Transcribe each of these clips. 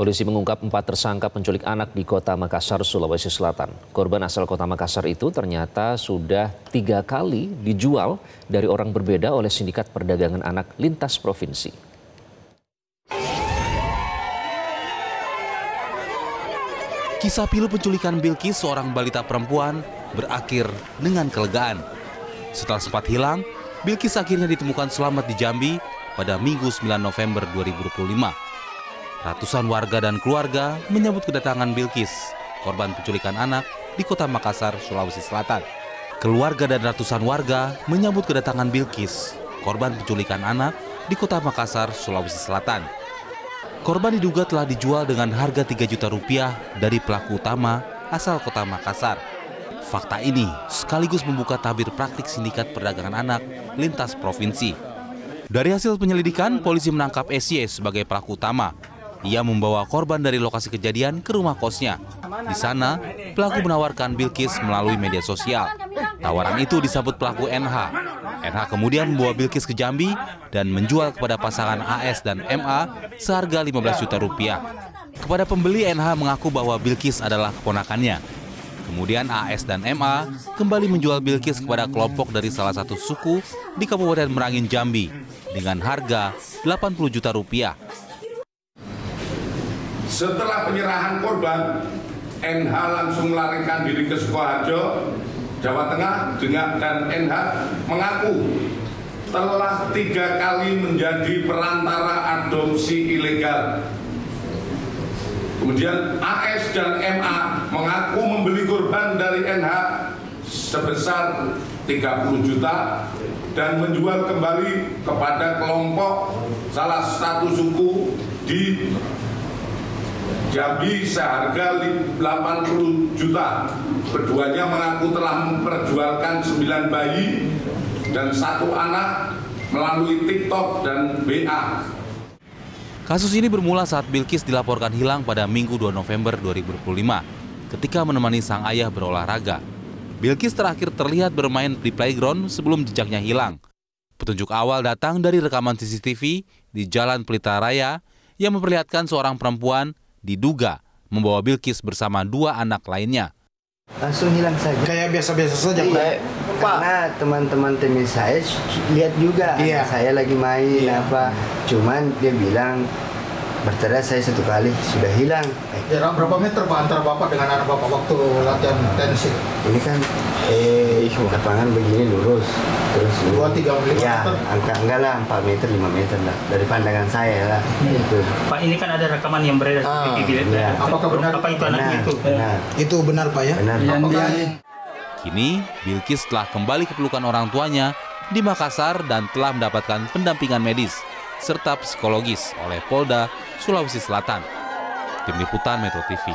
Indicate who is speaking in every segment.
Speaker 1: Polisi mengungkap 4 tersangka penculik anak di Kota Makassar, Sulawesi Selatan. Korban asal Kota Makassar itu ternyata sudah 3 kali dijual dari orang berbeda oleh sindikat perdagangan anak lintas provinsi.
Speaker 2: Kisah pilu penculikan Bilkis, seorang balita perempuan, berakhir dengan kelegaan. Setelah sempat hilang, Bilkis akhirnya ditemukan selamat di Jambi pada Minggu 9 November 2025. Ratusan warga dan keluarga menyambut kedatangan Bilkis, korban penculikan anak di Kota Makassar, Sulawesi Selatan. Keluarga dan ratusan warga menyambut kedatangan Bilkis, korban penculikan anak di Kota Makassar, Sulawesi Selatan. Korban diduga telah dijual dengan harga 3 juta rupiah dari pelaku utama asal Kota Makassar. Fakta ini sekaligus membuka tabir praktik sindikat perdagangan anak lintas provinsi. Dari hasil penyelidikan, polisi menangkap SY sebagai pelaku utama. Ia membawa korban dari lokasi kejadian ke rumah kosnya. Di sana, pelaku menawarkan Bilkis melalui media sosial. Tawaran itu disambut pelaku NH. NH kemudian membawa Bilkis ke Jambi dan menjual kepada pasangan AS dan MA seharga 15 juta rupiah. Kepada pembeli, NH mengaku bahwa Bilkis adalah keponakannya. Kemudian AS dan MA kembali menjual Bilkis kepada kelompok dari salah satu suku di Kabupaten Merangin, Jambi dengan harga 80 juta rupiah.
Speaker 3: Setelah penyerahan korban, NH langsung melarikan diri ke Sukoharjo, Jawa Tengah, dan NH mengaku telah 3 kali menjadi perantara adopsi ilegal. Kemudian AS dan MA mengaku membeli korban dari NH sebesar 30 juta dan menjual kembali kepada kelompok salah satu suku di Jambi seharga 80 juta. Keduanya mengaku telah memperjualkan 9 bayi dan 1 anak melalui TikTok dan BA.
Speaker 2: Kasus ini bermula saat Bilkis dilaporkan hilang pada Minggu 2 November 2025 ketika menemani sang ayah berolahraga. Bilkis terakhir terlihat bermain di playground sebelum jejaknya hilang. Petunjuk awal datang dari rekaman CCTV di Jalan Pelita Raya yang memperlihatkan seorang perempuan diduga membawa Bilkis bersama 2 anak lainnya.
Speaker 4: Langsung hilang saja.
Speaker 5: Kayak biasa-biasa saja, Pak.
Speaker 4: Iya, karena teman-teman teman saya lihat juga,
Speaker 5: iya,
Speaker 4: saya lagi main apa. Cuman dia bilang bercerai saya 1 kali sudah hilang.
Speaker 5: Jarak berapa meter Pak antara Bapak dengan anak Bapak waktu latihan tenis?
Speaker 4: Ini kan lapangan begini lurus, terus
Speaker 5: 2-3 meter.
Speaker 4: Ya, enggak lah 4 meter 5 meter lah dari pandangan saya lah. Gitu.
Speaker 6: Pak, ini kan ada rekaman yang beredar di CCTV.
Speaker 4: Ya.
Speaker 5: Apakah benar?
Speaker 6: Apa itu anaknya itu?
Speaker 4: Benar.
Speaker 5: Itu benar Pak ya?
Speaker 4: Benar.
Speaker 2: Kini, Bilkis telah kembali ke pelukan orang tuanya di Makassar dan telah mendapatkan pendampingan medis serta psikologis oleh Polda Sulawesi Selatan. Tim Liputan Metro TV.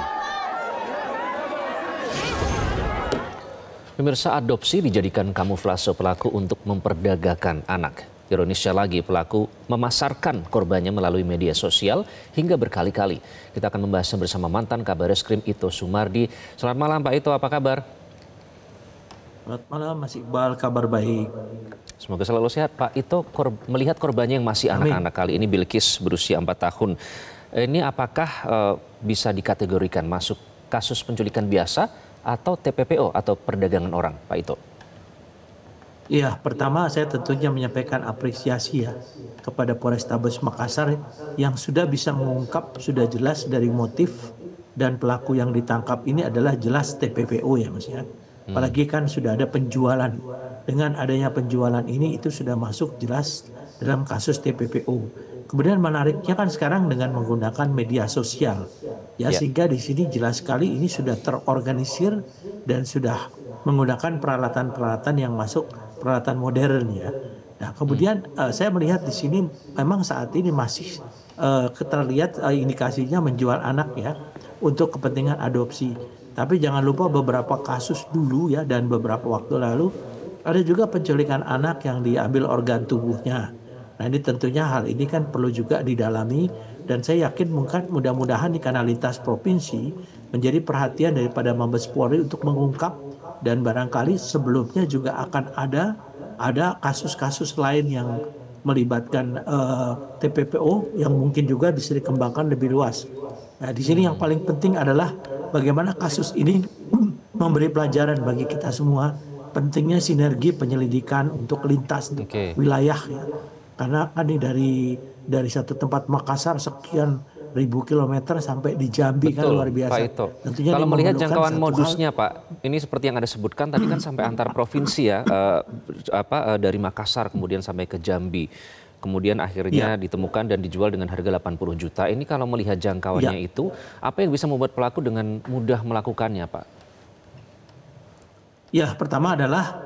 Speaker 1: Pemirsa, adopsi dijadikan kamuflase pelaku untuk memperdagangkan anak. Ironisnya lagi, pelaku memasarkan korbannya melalui media sosial hingga berkali-kali. Kita akan membahasnya bersama mantan Kabareskrim Ito Sumardi. Selamat malam Pak Ito, apa kabar?
Speaker 6: Selamat malam Mas Iqbal, kabar baik.
Speaker 1: Semoga selalu sehat Pak Ito. Melihat korbannya yang masih anak-anak kali ini, Bilkis berusia 4 tahun. Ini apakah bisa dikategorikan masuk kasus penculikan biasa atau TPPO atau perdagangan orang, Pak Ito?
Speaker 6: Iya, pertama saya tentunya menyampaikan apresiasi ya kepada Polrestabes Makassar yang sudah bisa mengungkap, sudah jelas dari motif dan pelaku yang ditangkap ini adalah jelas TPPO ya Mas ya. Apalagi kan sudah ada penjualan. Dengan adanya penjualan ini itu sudah masuk jelas dalam kasus TPPO. Kemudian menariknya kan sekarang dengan menggunakan media sosial. Ya, sehingga di sini jelas sekali ini sudah terorganisir dan sudah menggunakan peralatan-peralatan yang masuk peralatan modern ya. Nah, kemudian saya melihat di sini memang saat ini masih terlihat indikasinya menjual anak ya untuk kepentingan adopsi. Tapi jangan lupa beberapa kasus dulu ya dan beberapa waktu lalu ada juga penculikan anak yang diambil organ tubuhnya. Nah, ini tentunya hal ini kan perlu juga didalami dan saya yakin mungkin mudah-mudahan di kanal lintas provinsi menjadi perhatian daripada Mabes Polri untuk mengungkap dan barangkali sebelumnya juga akan ada kasus-kasus lain yang melibatkan TPPO yang mungkin juga bisa dikembangkan lebih luas. Nah, di sini yang paling penting adalah bagaimana kasus ini memberi pelajaran bagi kita semua pentingnya sinergi penyelidikan untuk lintas wilayah ya. Karena kan ini dari satu tempat Makassar sekian ribu kilometer sampai di Jambi. Betul, kan luar biasa.
Speaker 1: Pak Ito. Tentunya kalau melihat jangkauan modusnya Pak, ini seperti yang Anda sebutkan tadi kan sampai antar provinsi ya, dari Makassar kemudian sampai ke Jambi. Kemudian akhirnya ditemukan dan dijual dengan harga 80 juta. Ini kalau melihat jangkauannya itu, apa yang bisa membuat pelaku dengan mudah melakukannya Pak?
Speaker 6: Ya, pertama adalah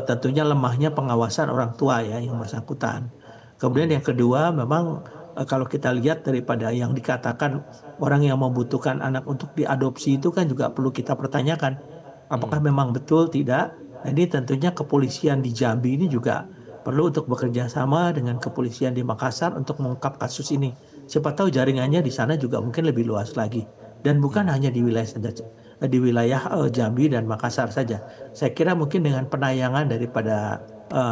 Speaker 6: tentunya lemahnya pengawasan orang tua ya yang bersangkutan. Kemudian yang kedua memang kalau kita lihat daripada yang dikatakan orang yang membutuhkan anak untuk diadopsi itu kan juga perlu kita pertanyakan apakah memang betul tidak. Jadi tentunya kepolisian di Jambi ini juga perlu untuk bekerja sama dengan kepolisian di Makassar untuk mengungkap kasus ini. Siapa tahu jaringannya di sana juga mungkin lebih luas lagi dan bukan hanya di wilayah Jambi dan Makassar saja. Saya kira mungkin dengan penayangan daripada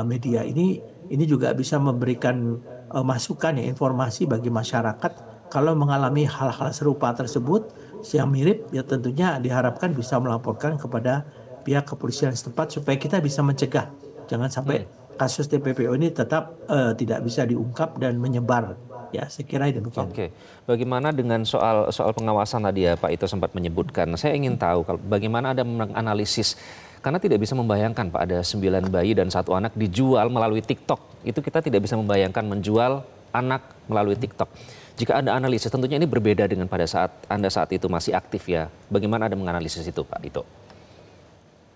Speaker 6: media ini juga bisa memberikan masukan ya informasi bagi masyarakat kalau mengalami hal-hal serupa tersebut yang mirip ya tentunya diharapkan bisa melaporkan kepada pihak kepolisian setempat supaya kita bisa mencegah jangan sampai kasus TPPO ini tetap tidak bisa diungkap dan menyebar. Ya, saya kira itu demikian.
Speaker 1: Oke, bagaimana dengan soal pengawasan tadi ya Pak Ito sempat menyebutkan. Saya ingin tahu bagaimana Anda menganalisis karena tidak bisa membayangkan Pak ada 9 bayi dan 1 anak dijual melalui TikTok. Itu kita tidak bisa membayangkan menjual anak melalui TikTok. Jika Anda analisis tentunya ini berbeda dengan pada saat Anda saat itu masih aktif ya. Bagaimana Anda menganalisis itu Pak Ito?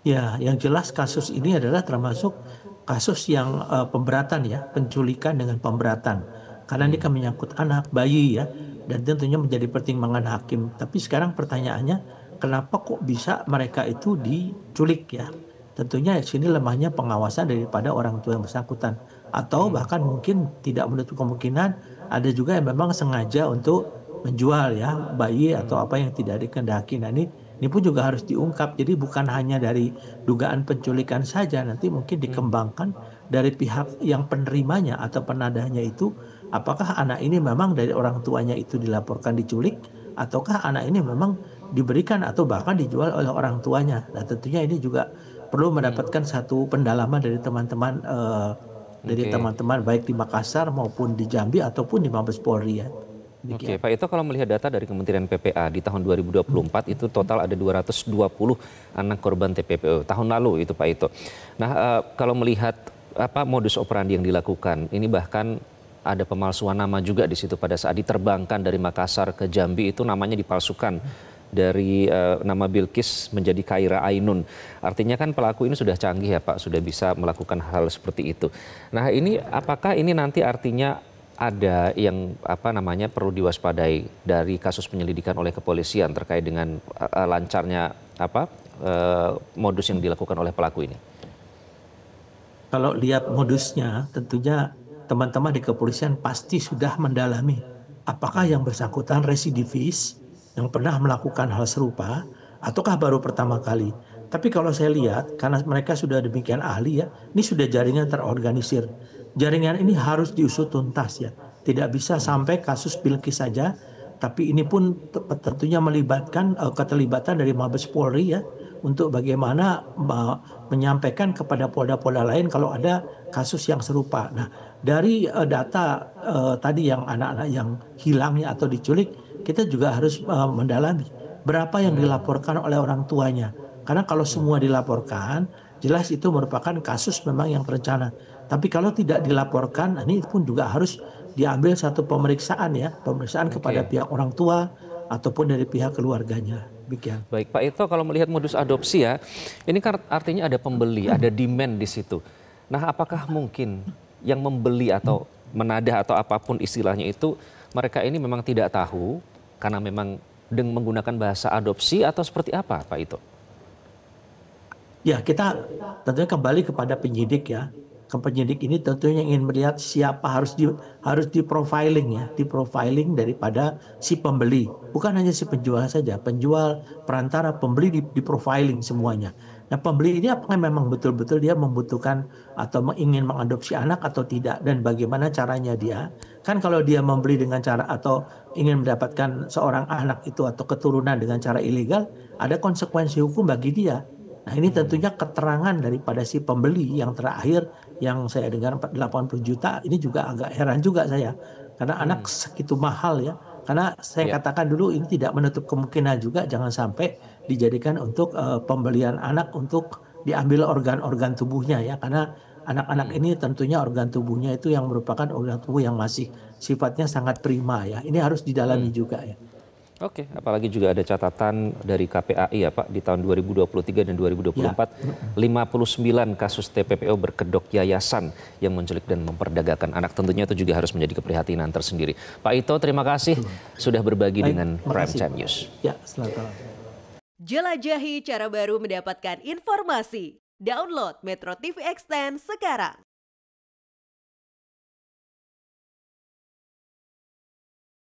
Speaker 6: Ya, yang jelas kasus ini adalah termasuk kasus yang pemberatan ya, penculikan dengan pemberatan. Karena ini kan menyangkut anak, bayi ya, dan tentunya menjadi pertimbangan hakim. Tapi sekarang pertanyaannya, kenapa kok bisa mereka itu diculik ya? Tentunya di sini lemahnya pengawasan daripada orang tua yang bersangkutan. Atau bahkan mungkin tidak menutup kemungkinan ada juga yang memang sengaja untuk menjual ya bayi atau apa yang tidak dikehendaki. Nah ini pun juga harus diungkap. Jadi bukan hanya dari dugaan penculikan saja, nanti mungkin dikembangkan dari pihak yang penerimanya atau penadahnya itu. Apakah anak ini memang dari orang tuanya itu dilaporkan diculik, ataukah anak ini memang diberikan atau bahkan dijual oleh orang tuanya. Nah tentunya ini juga perlu mendapatkan satu pendalaman dari teman-teman teman-teman baik di Makassar maupun di Jambi ataupun di Mabes Polri ya.
Speaker 1: Oke, Pak Ito kalau melihat data dari Kementerian PPA di tahun 2024 itu total ada 220 anak korban TPPO tahun lalu itu Pak Ito. Nah kalau melihat modus operandi yang dilakukan ini bahkan ada pemalsuan nama juga di situ pada saat diterbangkan dari Makassar ke Jambi itu namanya dipalsukan dari nama Bilkis menjadi Khaira Ainun. Artinya kan pelaku ini sudah canggih ya Pak, sudah bisa melakukan hal seperti itu. Nah ini apakah ini nanti artinya ada yang perlu diwaspadai dari kasus penyelidikan oleh kepolisian terkait dengan lancarnya modus yang dilakukan oleh pelaku ini?
Speaker 6: Kalau lihat modusnya tentunya teman-teman di kepolisian pasti sudah mendalami apakah yang bersangkutan residivis yang pernah melakukan hal serupa ataukah baru pertama kali. Tapi kalau saya lihat karena mereka sudah demikian ahli ya, ini sudah jaringan terorganisir. Jaringan ini harus diusut tuntas ya. Tidak bisa sampai kasus Bilkis saja, tapi ini pun tentunya melibatkan keterlibatan dari Mabes Polri ya untuk bagaimana menyampaikan kepada polda-polda lain kalau ada kasus yang serupa. Nah, dari data tadi yang anak-anak yang hilangnya atau diculik, kita juga harus mendalami berapa yang dilaporkan oleh orang tuanya. Karena kalau semua dilaporkan, jelas itu merupakan kasus memang yang terencana. Tapi kalau tidak dilaporkan, ini pun juga harus diambil satu pemeriksaan ya, pemeriksaan kepada pihak orang tua ataupun dari pihak keluarganya. Demikian.
Speaker 1: Baik Pak Ito, kalau melihat modus adopsi ya, ini kan artinya ada pembeli, ada demand di situ. Nah apakah mungkin yang membeli atau menadah atau apapun istilahnya itu, mereka ini memang tidak tahu karena memang dengan menggunakan bahasa adopsi atau seperti apa Pak Ito?
Speaker 6: Ya kita tentunya kembali kepada penyidik ya. penyidik ini tentunya ingin melihat siapa harus di profiling ya, di profiling daripada si pembeli, bukan hanya si penjual saja, penjual, perantara, pembeli di profiling semuanya. Nah, pembeli ini apakah memang betul-betul dia membutuhkan atau ingin mengadopsi anak atau tidak, dan bagaimana caranya dia. Kan kalau dia membeli dengan cara atau ingin mendapatkan seorang anak itu atau keturunan dengan cara ilegal, ada konsekuensi hukum bagi dia. Nah, ini tentunya keterangan daripada si pembeli yang terakhir yang saya dengar 80 juta, ini juga agak heran juga saya. Karena anak segitu mahal ya. Karena saya katakan dulu ini tidak menutup kemungkinan juga jangan sampai dijadikan untuk pembelian anak untuk diambil organ-organ tubuhnya ya. Karena anak-anak ini tentunya organ tubuhnya itu yang merupakan organ tubuh yang masih sifatnya sangat prima ya. Ini harus didalami juga ya.
Speaker 1: Oke, apalagi juga ada catatan dari KPAI ya Pak, di tahun 2023 dan 2024, 59 kasus TPPO berkedok yayasan yang menculik dan memperdagangkan anak. Tentunya itu juga harus menjadi keprihatinan tersendiri. Pak Ito, terima kasih sudah berbagi dengan Prime Time News.
Speaker 6: Ya, selamat malam.
Speaker 7: Jelajahi cara baru mendapatkan informasi. Download Metro TV Extend sekarang.